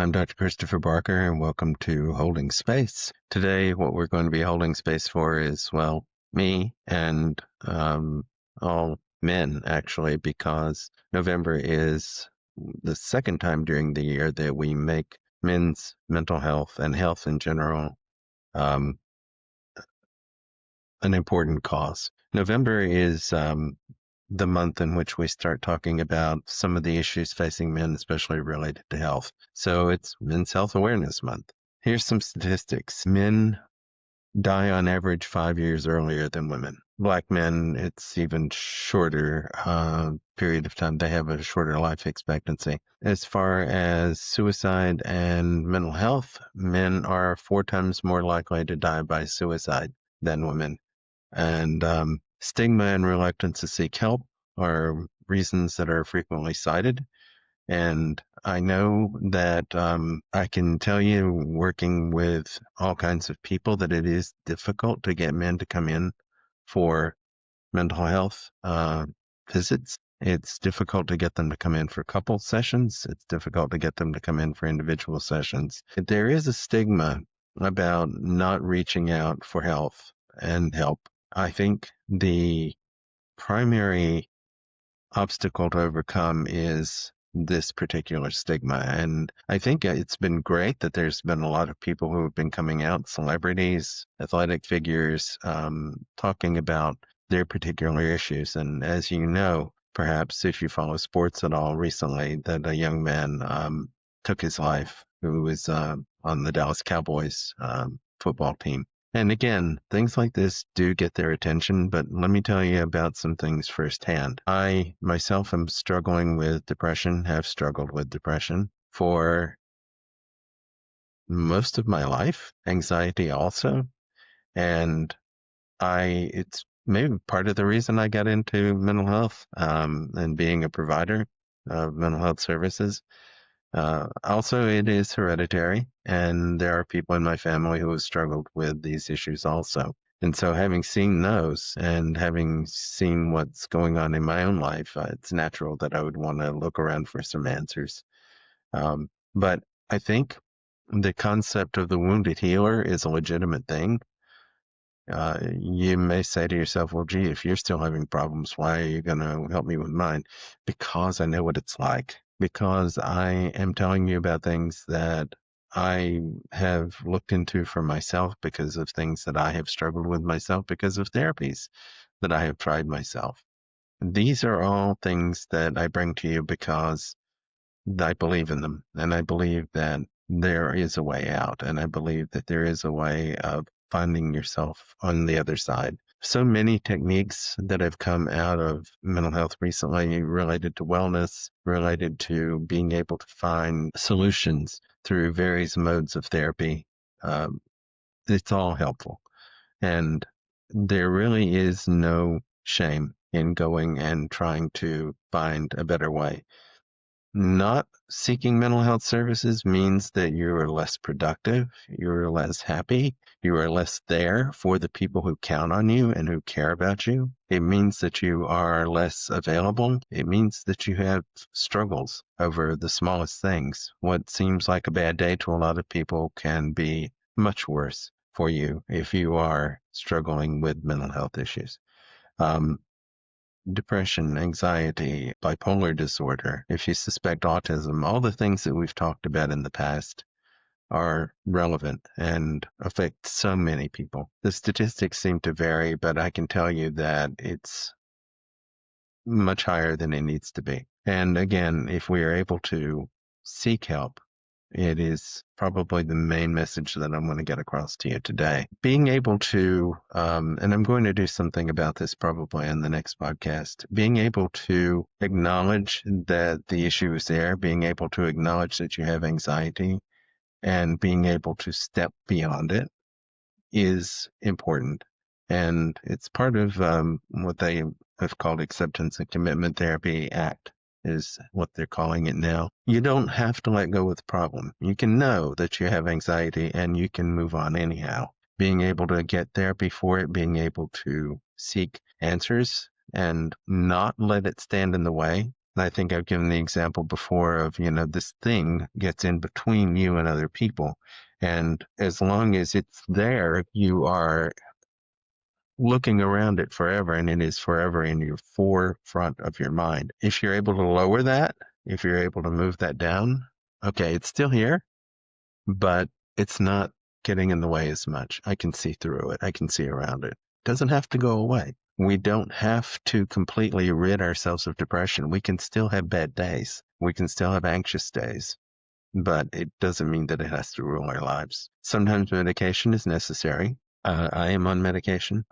I'm Dr. Christopher Barker, and welcome to Holding Space. Today, what we're going to be holding space for is, well, me and all men, actually, because November is the second time during the year that we make men's mental health and health in general um, an important cause. November is the month in which we start talking about some of the issues facing men, especially related to health. So it's Men's Health Awareness Month. Here's some statistics. Men die on average 5 years earlier than women. Black men, it's even shorter period of time. They have a shorter life expectancy. As far as suicide and mental health, men are 4 times more likely to die by suicide than women. And stigma and reluctance to seek help are reasons that are frequently cited. And I know that I can tell you, working with all kinds of people, that it is difficult to get men to come in for mental health visits. It's difficult to get them to come in for couple sessions. It's difficult to get them to come in for individual sessions. There is a stigma about not reaching out for health and help. I think the primary obstacle to overcome is this particular stigma. And I think it's been great that there's been a lot of people who have been coming out, celebrities, athletic figures, talking about their particular issues. And as you know, perhaps if you follow sports at all recently, that a young man took his life who was on the Dallas Cowboys football team. And again, things like this do get their attention, but let me tell you about some things firsthand. I myself am struggling with depression, have struggled with depression for most of my life, anxiety also. And it's maybe part of the reason I got into mental health and being a provider of mental health services. Also, it is hereditary, and there are people in my family who have struggled with these issues also. And so, having seen those and having seen what's going on in my own life, it's natural that I would want to look around for some answers. But I think the concept of the wounded healer is a legitimate thing. You may say to yourself, well, gee, if you're still having problems, why are you going to help me with mine? Because I know what it's like. Because I am telling you about things that I have looked into for myself, because of things that I have struggled with myself, because of therapies that I have tried myself. These are all things that I bring to you because I believe in them, and I believe that there is a way out, and I believe that there is a way of finding yourself on the other side. So many techniques that have come out of mental health recently related to wellness, related to being able to find solutions through various modes of therapy. It's all helpful. And there really is no shame in going and trying to find a better way. Not seeking mental health services means that you are less productive, you're less happy, you are less there for the people who count on you and who care about you. It means that you are less available. It means that you have struggles over the smallest things. What seems like a bad day to a lot of people can be much worse for you if you are struggling with mental health issues. Depression, anxiety, bipolar disorder, if you suspect autism, all the things that we've talked about in the past are relevant and affect so many people. The statistics seem to vary, but I can tell you that it's much higher than it needs to be. And again, if we are able to seek help, it is probably the main message that I'm going to get across to you today. Being able to, and I'm going to do something about this probably in the next podcast, being able to acknowledge that the issue is there, being able to acknowledge that you have anxiety, and being able to step beyond it is important. And it's part of what they have called acceptance and commitment therapy ACT is what they're calling it now. You don't have to let go of the problem. You can know that you have anxiety and you can move on anyhow. Being able to get therapy for it, being able to seek answers and not let it stand in the way I think I've given the example before of, this thing gets in between you and other people. And as long as it's there, you are looking around it forever, and it is forever in your forefront of your mind. If you're able to lower that, if you're able to move that down, okay, it's still here, but it's not getting in the way as much. I can see through it. I can see around it. It doesn't have to go away. We don't have to completely rid ourselves of depression. We can still have bad days. We can still have anxious days, but it doesn't mean that it has to rule our lives. Sometimes medication is necessary. I am on medication.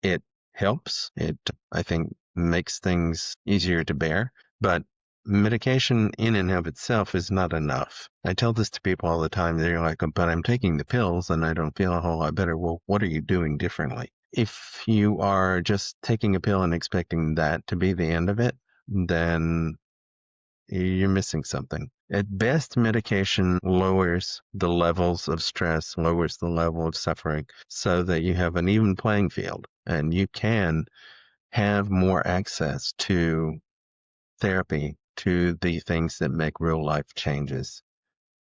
It helps. It, I think, makes things easier to bear, but medication in and of itself is not enough. I tell this to people all the time. They're like, but I'm taking the pills and I don't feel a whole lot better. Well, what are you doing differently? If you are just taking a pill and expecting that to be the end of it, then you're missing something. At best, medication lowers the levels of stress, lowers the level of suffering so that you have an even playing field and you can have more access to therapy, to the things that make real life changes.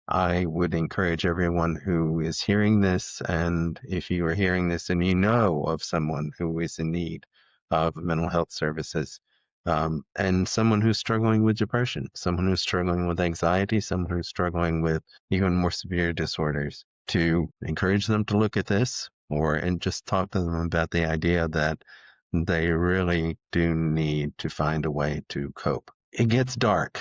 I would encourage everyone who is hearing this, and if you are hearing this and you know of someone who is in need of mental health services, and someone who's struggling with depression, someone who's struggling with anxiety, someone who's struggling with even more severe disorders, to encourage them to look at this and just talk to them about the idea that they really do need to find a way to cope. It gets dark.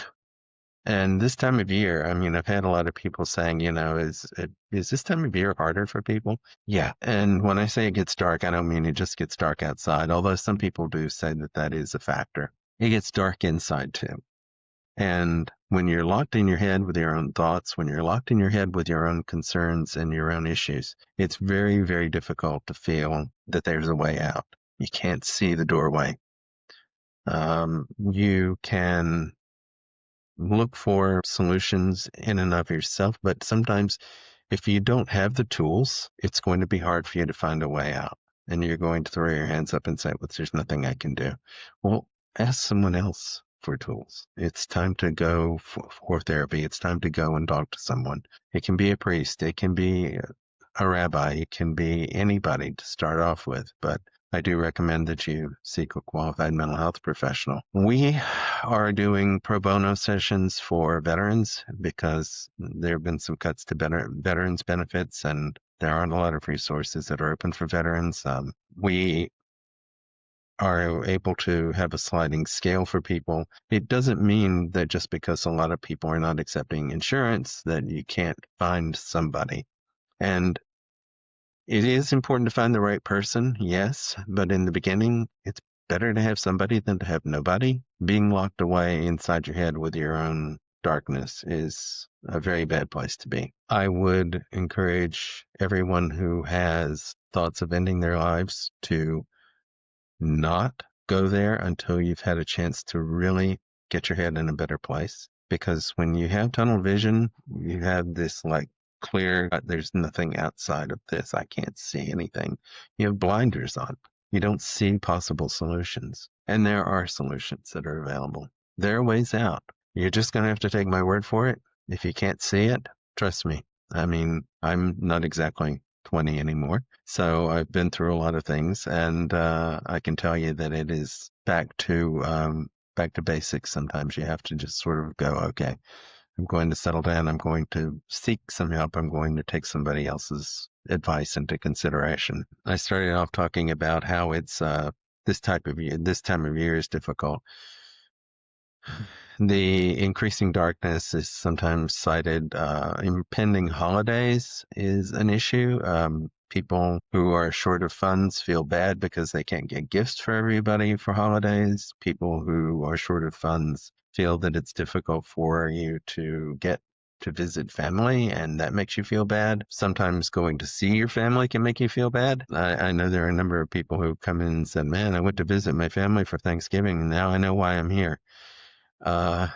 And this time of year, I mean, I've had a lot of people saying, is this time of year harder for people? Yeah. And when I say it gets dark, I don't mean it just gets dark outside, although some people do say that that is a factor. It gets dark inside too. And when you're locked in your head with your own thoughts, when you're locked in your head with your own concerns and your own issues, it's very, very difficult to feel that there's a way out. You can't see the doorway. You can look for solutions in and of yourself, but sometimes if you don't have the tools, it's going to be hard for you to find a way out. And you're going to throw your hands up and say, well, there's nothing I can do. Well, ask someone else for tools. It's time to go for therapy. It's time to go and talk to someone. It can be a priest. It can be a rabbi. It can be anybody to start off with, but I do recommend that you seek a qualified mental health professional. We are doing pro bono sessions for veterans because there have been some cuts to veterans benefits, and there aren't a lot of resources that are open for veterans. We are able to have a sliding scale for people. It doesn't mean that just because a lot of people are not accepting insurance that you can't find somebody. And it is important to find the right person, yes, but in the beginning, it's better to have somebody than to have nobody. Being locked away inside your head with your own darkness is a very bad place to be. I would encourage everyone who has thoughts of ending their lives to not go there until you've had a chance to really get your head in a better place. Because when you have tunnel vision, you have this like clear, there's nothing outside of this. I can't see anything. You have blinders on. You don't see possible solutions. And there are solutions that are available. There are ways out. You're just going to have to take my word for it. If you can't see it, trust me. I mean, I'm not exactly 20 anymore. So I've been through a lot of things, and I can tell you that it is back to basics. Sometimes you have to just sort of go, okay, I'm going to settle down. I'm going to seek some help. I'm going to take somebody else's advice into consideration. I started off talking about how it's this time of year is difficult. The increasing darkness is sometimes cited. Impending holidays is an issue. People who are short of funds feel bad because they can't get gifts for everybody for holidays. People who are short of funds feel that it's difficult for you to get to visit family, and that makes you feel bad. Sometimes going to see your family can make you feel bad. I know there are a number of people who come in and said, man, I went to visit my family for Thanksgiving, and now I know why I'm here. Uh,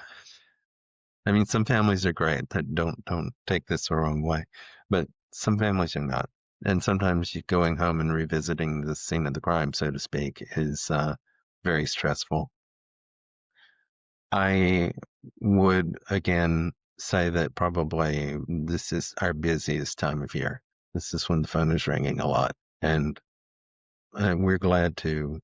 I mean, some families are great. That don't take this the wrong way, but some families are not. And sometimes going home and revisiting the scene of the crime, so to speak, is very stressful. I would again say that probably this is our busiest time of year. This is when the phone is ringing a lot. And we're glad to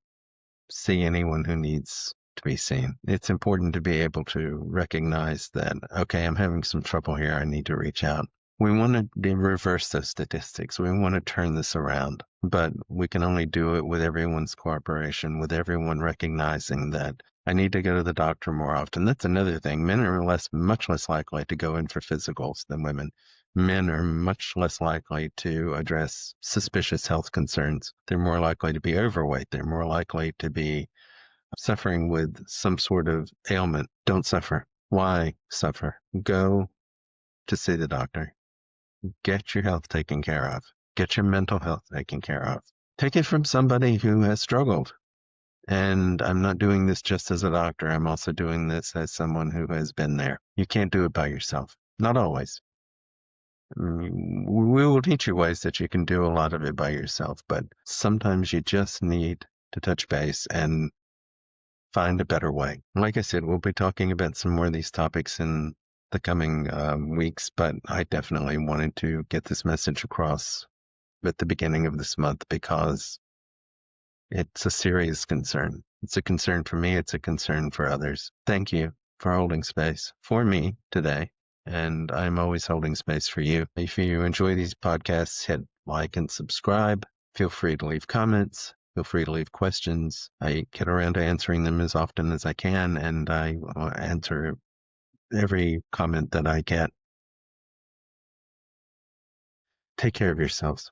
see anyone who needs to be seen. It's important to be able to recognize that, okay, I'm having some trouble here. I need to reach out. We want to reverse those statistics. We want to turn this around, but we can only do it with everyone's cooperation, with everyone recognizing that I need to go to the doctor more often. That's another thing. Men are much less likely to go in for physicals than women. Men are much less likely to address suspicious health concerns. They're more likely to be overweight. They're more likely to be suffering with some sort of ailment. Don't suffer. Why suffer? Go to see the doctor. Get your health taken care of. Get your mental health taken care of. Take it from somebody who has struggled. And I'm not doing this just as a doctor. I'm also doing this as someone who has been there. You can't do it by yourself. Not always. We will teach you ways that you can do a lot of it by yourself, but sometimes you just need to touch base and find a better way. Like I said, we'll be talking about some more of these topics in the coming weeks, but I definitely wanted to get this message across at the beginning of this month because it's a serious concern. It's a concern for me. It's a concern for others. Thank you for holding space for me today. And I'm always holding space for you. If you enjoy these podcasts, hit like and subscribe. Feel free to leave comments. Feel free to leave questions. I get around to answering them as often as I can, and I answer every comment that I get. Take care of yourselves.